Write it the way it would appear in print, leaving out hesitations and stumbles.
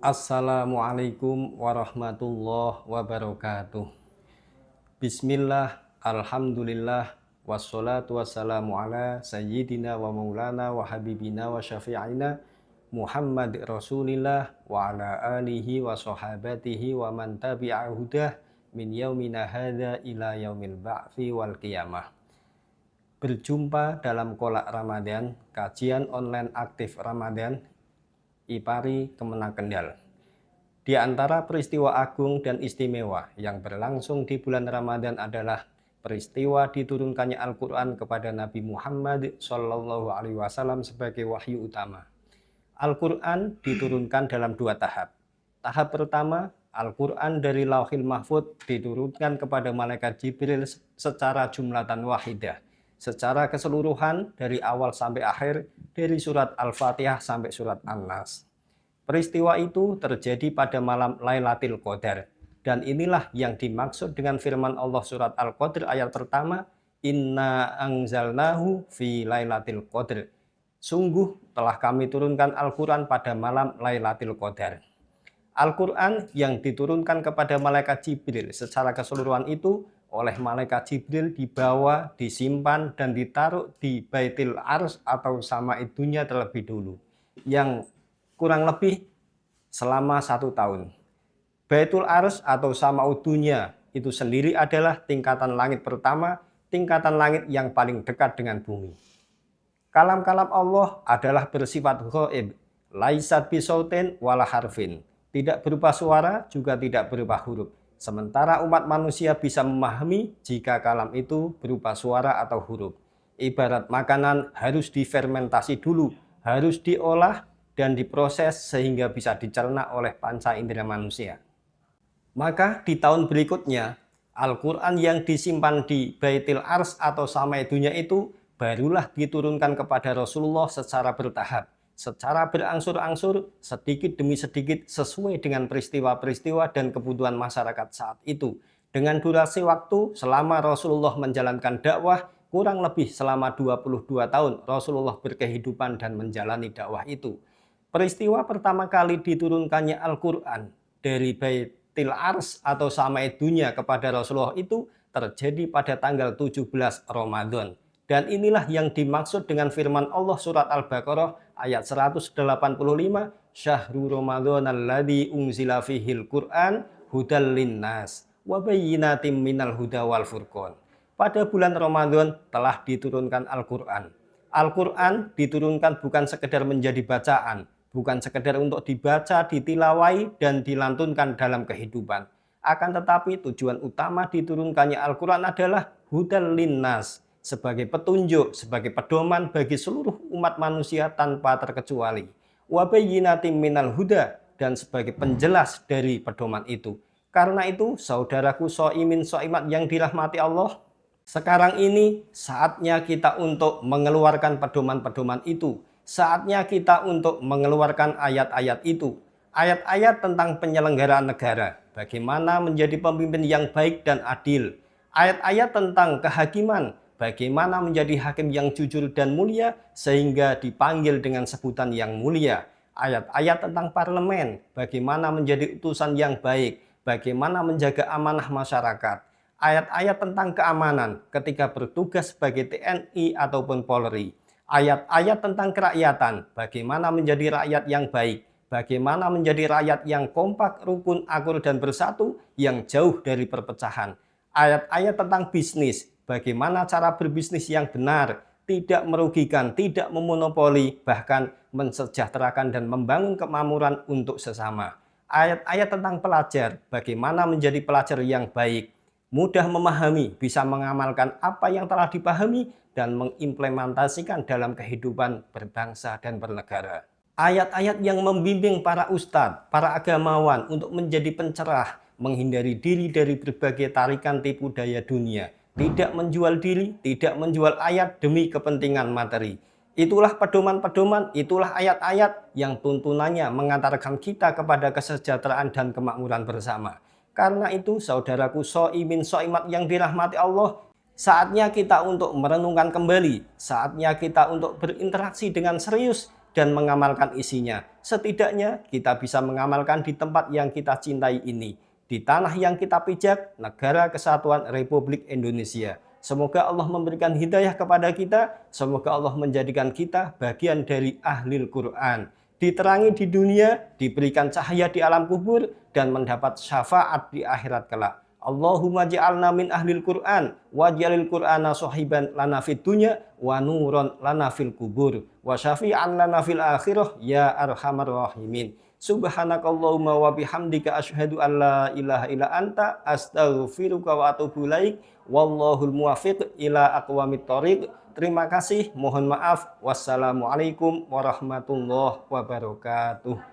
Assalamualaikum warahmatullahi wabarakatuh. Bismillah, alhamdulillah, wassalatu wassalamu ala sayyidina wa maulana wa habibina wa syafi'ina Muhammad Rasulillah wa ala alihi wa sahabatihi wa man tabi'a hudah min yaumina hadha ila yaumil ba'thi wal qiyamah. Berjumpa dalam kolak Ramadan, kajian online aktif Ramadan, IPARI Kemenang Kendal. Di antara peristiwa agung dan istimewa yang berlangsung di bulan Ramadan adalah peristiwa diturunkannya Al-Quran kepada Nabi Muhammad SAW sebagai wahyu utama. Al-Quran diturunkan dalam dua tahap. Tahap pertama, Al-Quran dari Lauhil Mahfudz diturunkan kepada malaikat Jibril secara jumlatan wahidah, secara keseluruhan dari awal sampai akhir, dari surat Al-Fatihah sampai surat An-Nas. Peristiwa itu terjadi pada malam Lailatul Qadar, dan inilah yang dimaksud dengan firman Allah surat Al-Qadr ayat pertama, Inna anzalnahu fi Lailatul Qadr. Sungguh telah kami turunkan Al-Quran pada malam Lailatul Qadar. Al-Quran yang diturunkan kepada malaikat Jibril secara keseluruhan itu oleh malaikat Jibril dibawa, disimpan, dan ditaruh di Baitul Ars atau Sama Dunya terlebih dulu, yang kurang lebih selama 1 tahun. Baitul Ars atau Sama Dunya itu sendiri adalah tingkatan langit pertama, tingkatan langit yang paling dekat dengan bumi. Kalam-kalam Allah adalah bersifat ghaib, laisat bisautin wala harfin, tidak berupa suara juga tidak berupa huruf. Sementara umat manusia bisa memahami jika kalam itu berupa suara atau huruf. Ibarat makanan harus difermentasi dulu, harus diolah dan diproses sehingga bisa dicerna oleh panca indera manusia. Maka di tahun berikutnya, Al-Quran yang disimpan di Baitul Ars atau Sama Dunya itu barulah diturunkan kepada Rasulullah secara bertahap, secara berangsur-angsur, sedikit demi sedikit sesuai dengan peristiwa-peristiwa dan kebutuhan masyarakat saat itu. Dengan durasi waktu selama Rasulullah menjalankan dakwah, kurang lebih selama 22 tahun Rasulullah berkehidupan dan menjalani dakwah itu. Peristiwa pertama kali diturunkannya Al-Quran dari Baitul Ars atau Sama Dunya kepada Rasulullah itu terjadi pada tanggal 17 Ramadan. Dan inilah yang dimaksud dengan firman Allah surat Al-Baqarah ayat 185, Syahrul Ramadan alladzi unzila fihil Qur'an hudal linnas wa bayyinatim minal huda wal furqan. Pada bulan Ramadan telah diturunkan Al-Quran. Al-Quran diturunkan bukan sekedar menjadi bacaan, bukan sekedar untuk dibaca, ditilawai, dan dilantunkan dalam kehidupan. Akan tetapi tujuan utama diturunkannya Al-Quran adalah hudal linnas, sebagai petunjuk, sebagai pedoman bagi seluruh umat manusia tanpa terkecuali. Wa bayyinatim minal huda, dan sebagai penjelas dari pedoman itu. Karena itu, saudaraku shaimin shaimat yang dirahmati Allah, sekarang ini saatnya kita untuk mengeluarkan pedoman-pedoman itu. Saatnya kita untuk mengeluarkan ayat-ayat itu. Ayat-ayat tentang penyelenggaraan negara, bagaimana menjadi pemimpin yang baik dan adil. Ayat-ayat tentang kehakiman, bagaimana menjadi hakim yang jujur dan mulia sehingga dipanggil dengan sebutan yang mulia. Ayat-ayat tentang parlemen, bagaimana menjadi utusan yang baik, bagaimana menjaga amanah masyarakat. Ayat-ayat tentang keamanan ketika bertugas sebagai TNI ataupun Polri. Ayat-ayat tentang kerakyatan, bagaimana menjadi rakyat yang baik, bagaimana menjadi rakyat yang kompak, rukun, akur, dan bersatu, yang jauh dari perpecahan. Ayat-ayat tentang bisnis, bagaimana cara berbisnis yang benar, tidak merugikan, tidak memonopoli, bahkan mensejahterakan dan membangun kemakmuran untuk sesama. Ayat-ayat tentang pelajar, bagaimana menjadi pelajar yang baik, mudah memahami, bisa mengamalkan apa yang telah dipahami, dan mengimplementasikan dalam kehidupan berbangsa dan bernegara. Ayat-ayat yang membimbing para ustadz, para agamawan untuk menjadi pencerah, menghindari diri dari berbagai tarikan tipu daya dunia, tidak menjual diri, tidak menjual ayat demi kepentingan materi. Itulah pedoman-pedoman, itulah ayat-ayat yang tuntunannya mengantarkan kita kepada kesejahteraan dan kemakmuran bersama. Karena itu, saudaraku shaimin shaimat yang dirahmati Allah, saatnya kita untuk merenungkan kembali, saatnya kita untuk berinteraksi dengan serius dan mengamalkan isinya. Setidaknya kita bisa mengamalkan di tempat yang kita cintai ini, di tanah yang kita pijak, negara kesatuan Republik Indonesia. Semoga Allah memberikan hidayah kepada kita, semoga Allah menjadikan kita bagian dari ahlil Quran. Diterangi di dunia, diberikan cahaya di alam kubur, dan mendapat syafaat di akhirat kelak. Allahumma ja'alna min ahlil Qur'an waj'alil Qur'ana sahiban lana fid dunya wa nuron lana fil kubur wa syafi'an lana fil akhirah ya arhamar rahimin. Subhanakallahumma wa bihamdika asyhadu an la ilaha illa anta astaghfiruka wa atubu ilaik. Wallahul muwaffiq ila aqwamit thoriq. Terima kasih, mohon maaf. Wassalamualaikum warahmatullahi wabarakatuh.